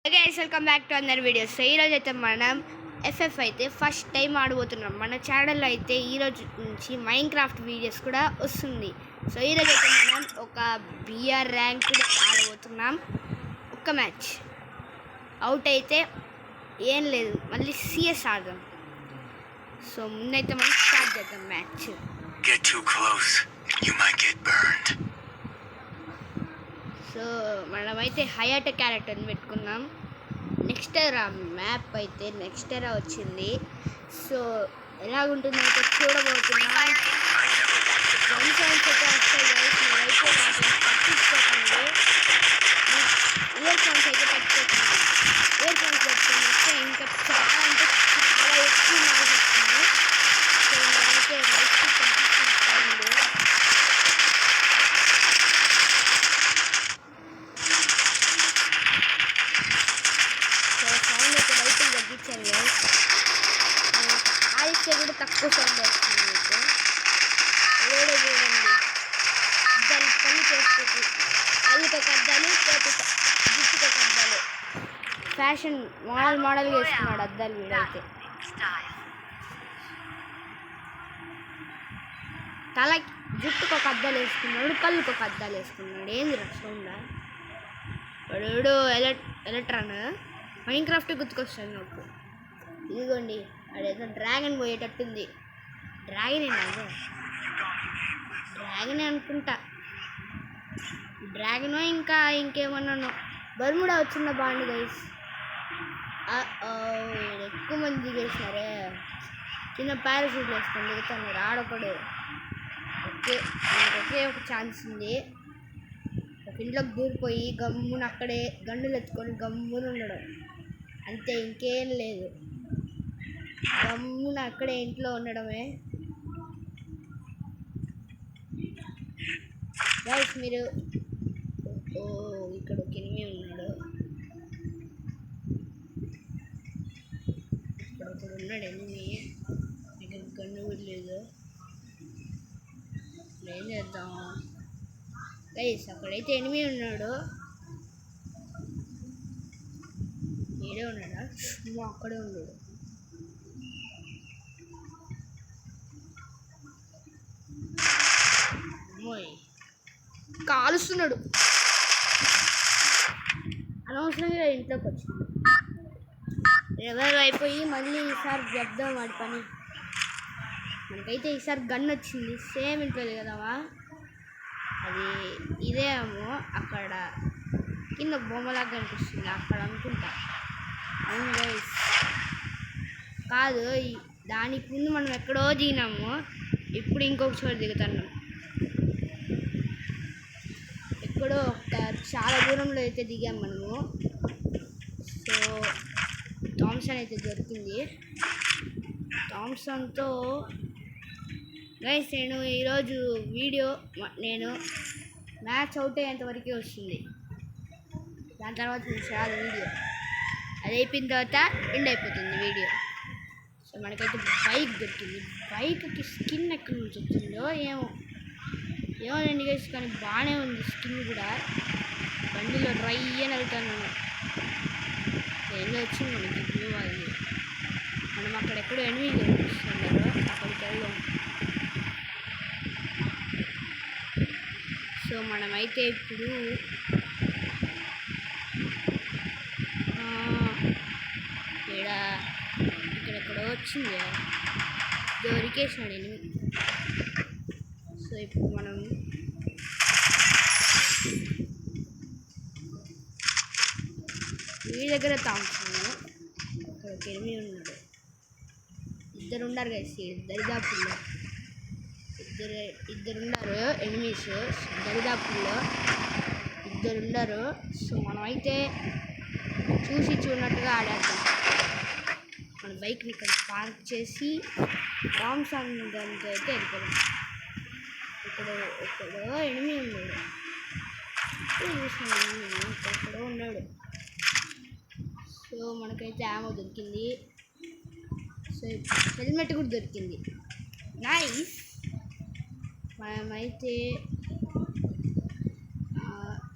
Guys welcome back to another videos. So ఈరోజు అయితే మనం ఎఫ్ఎఫ్ అయితే ఫస్ట్ టైం ఆడబోతున్నాం. మన ఛానల్లో అయితే ఈరోజు నుంచి మైన్క్రాఫ్ట్ వీడియోస్ కూడా వస్తుంది. సో ఈరోజు అయితే మనం ఒక బిఆర్ ర్యాంక్ ఆడబోతున్నాం. ఒక్క మ్యాచ్ అవుట్ అయితే ఏం లేదు, మళ్ళీ సిఎస్ ఆడదాం. సో ముందైతే మనం స్టార్ట్ చేద్దాం మ్యాచ్. సో మనమైతే హయాట క్యారెక్టర్ని పెట్టుకున్నాం. నెక్స్టెరా మ్యాప్ అయితే నెక్స్టెరా వచ్చింది. సో ఎలాగుంటుందో అయితే చూడబోతున్నాం. గన్స్ అయితే వస్తాయి గైస్, మీరైతే పట్టించుకోకండి. ఇయర్ ఫోన్స్ అయితే పెట్టుకోకండి. ఇయర్ ఫోన్స్ పెట్టుకుని వస్తే ఇంకా చాలా అంటే చాలా ఎక్కువ నాయిస్ వస్తుంది. సో నేనైతే రైట్ పంపిస్తాను. తగ్గించండి. ఆదిత్య కూడా తక్కువ సౌండ్ వస్తుంది మీకు. ఏడో చూడండి, అద్దాలు పని చేసుకోవచ్చు. అల్లుకి ఒక అద్దాలు, జుట్టుకి ఒక అద్దాలు. ఫ్యాషన్ మోడల్గా వేసుకున్నాడు అద్దాలు వీడైతే. తలకి జుట్టుకు ఒక అద్దాలు వేసుకున్నాడు, కళ్ళుకి ఒక అద్దాలు వేసుకున్నాడు. ఏంది సౌండ్? వాడు ఎలక్ట్రాన్ మైన్క్రాఫ్ట్ గుర్తుకొస్తాను నాకు. ఇదిగోండి, అదేదో డ్రాగన్ పోయేటట్టుంది. డ్రాగనే అనుకుంటా. డ్రాగనో ఇంకా ఇంకేమన్నానో. బర్ముడా వచ్చిన బాగుంది గైస్. ఎక్కువ మంది దిగేసినారే. చిన్న పారాషూట్ వేసుకొని దిగుతున్నారు. ఆడొకడు ఒకే ఒక ఛాన్స్ ఉంది. ఒక ఇంట్లోకి దూరిపోయి గమ్మున అక్కడే గండులు ఎత్తుకొని గమ్మున ఉండడం అంతే, ఇంకేం లేదు. గమ్మున అక్కడే ఇంట్లో ఉండడమే. గైస్ మీరు ఇక్కడ ఒక ఎనిమి ఉన్నాడు, ఇక్కడ ఒకడు ఉన్నాడు ఎనిమి. ఇక్కడ గన్ను కూడా లేదు. ఏం చేద్దాం గైస్? అక్కడైతే ఎనిమి ఉన్నాడు. ఏడే ఉన్నాడా? అక్కడే ఉన్నాడు. కాలుస్తున్నాడు. అనవసరంగా ఇంట్లోకి వచ్చింది. రివైవ్ అయిపోయి మళ్ళీ ఈసారి చెప్దాం వాడి పని. మనకైతే ఈసారి గన్ వచ్చింది. సేమ్ ఇంట్లో కదవా, అది ఇదేమో అక్కడ కింద బొమ్మలాగా కనిపిస్తుంది అక్కడ అనుకుంటా. అవును గైస్, కాదు, దానికి ముందు మనం ఎక్కడో దిగినాము, ఇప్పుడు ఇంకొక చోటు దిగుతున్నాం. ఎక్కడో చాలా దూరంలో అయితే దిగాం మనము. సో థామ్సన్ అయితే దొరికింది. థామ్సన్తో గైస్ నేను ఈరోజు వీడియో మ్యాచ్ అవుట్ అయ్యేంతవరకే వస్తుంది. దాని తర్వాత చాలా వీడియో అది అయిపోయిన తర్వాత ఎండ్ అయిపోతుంది వీడియో. సో మనకైతే బైక్ దొరికింది. బైక్కి స్కిన్ ఎక్కడి నుంచి వచ్చిందో ఏమో రెండు గైస్, కానీ బాగానే ఉంది స్కిన్ కూడా. బండిలో డ్రై అని వెళ్తాను. ఏదో వచ్చింది మనకి బ్లూ అది. మనం అక్కడెక్కడో ఎనిమిది కనిపిస్తున్నారు, అక్కడికి వెళ్దాం. సో మనమైతే ఇప్పుడు ఇక్కడెక్కడో వచ్చింది, దొరికేసినాడు ఎనిమిది. సో ఇప్పుడు మనం వీడి దగ్గర తాగుతున్నాము. అక్కడ ఒక ఎనిమిది ఉన్నాడు. ఇద్దరు ఉన్నారు గైస్ దరిదాపుల్లో. ఇద్దరున్నారు ఎనిమిస్ దరిదాపుల్లో, ఇద్దరున్నారు. సో మనమైతే చూసి చూడనట్టుగా ఆడేద్దాం. మన బైక్ని ఇక్కడ పార్క్ చేసి థామ్సన్ గన్తో అయితే వెళ్ళిపోదాం. ఎక్కడో ఎనిమిది ఉన్నాడు. ఎక్కడో ఉన్నాడు. సో మనకైతే ఆమో దొరికింది. సో హెల్మెట్ కూడా దొరికింది. నైస్. మనమైతే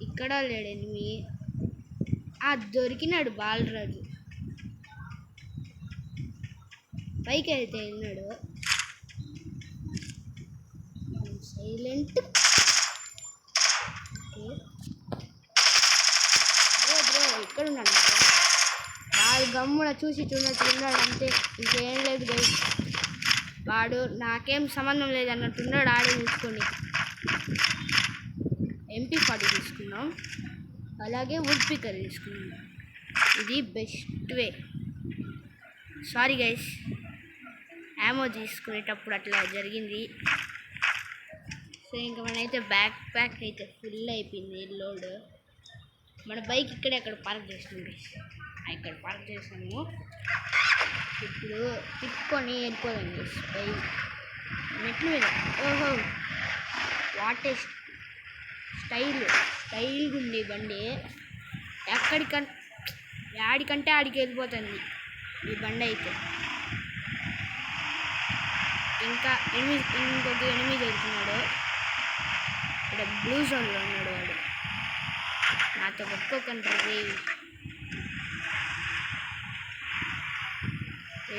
ఇక్కడ లేడు ఎనిమి, దొరికినాడు బాలరాజు. పైకి అయితే వెళ్ళినాడు. సైలెంట్. బ్రో ఇక్కడ ఉన్నాడు. వాడు గమ్మున చూసి చూడట్టున్నాడు అంతే, ఇంకేం లేదు గైస్. వాడు నాకేం సంబంధం లేదు అన్నట్టున్నాడు. ఆడే చూసుకొని MP40 తీసుకున్నాం, అలాగే వుడ్ పికర్ తీసుకున్నాం. ఇది best way. Sorry guys, ammo తీసుకునేటప్పుడు అట్లా జరిగింది. సో ఇంకా మనైతే బ్యాక్ ప్యాక్ అయితే ఫుల్ అయిపోయింది లోడ్. మన బైక్ ఇక్కడే అక్కడ పార్క్ చేసినాం గైస్. ఇక్కడ పార్క్ చేసాము. ఇప్పుడు తిప్పుకొని వెళ్ళిపోదాం గైస్ బైక్ మెట్ల మీద. ఓహో వాట్ స్టైల్గా ఉంది బండి. యాడికంటే ఆడికి వెళ్ళిపోతుంది ఈ బండి అయితే. ఇంకొక ఎనిమిది వెళ్తున్నాడు. ఇక్కడ బ్లూ జోన్లో ఉన్నాడు వాడు. నాతో పెట్టుకోకండి.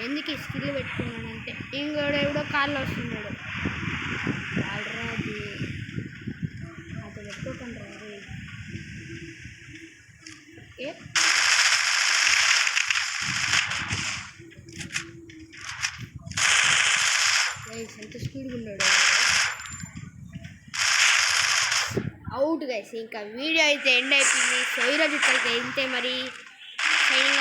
ఎందుకు స్కిల్ పెట్టుకున్నానంటే ఇంకోడు ఎవడో కార్లో వస్తున్నాడు. బాలరాజు నాతో పెట్టుకోకండి రే. ఓకే ఎంత స్పీడ్గా ఉన్నాడు. Out guys. ఇంకా వీడియో అయితే ఎండ్ అయిపోయింది. సో ఈరోజు అయితే ఇంతే మరి. సైనింగ్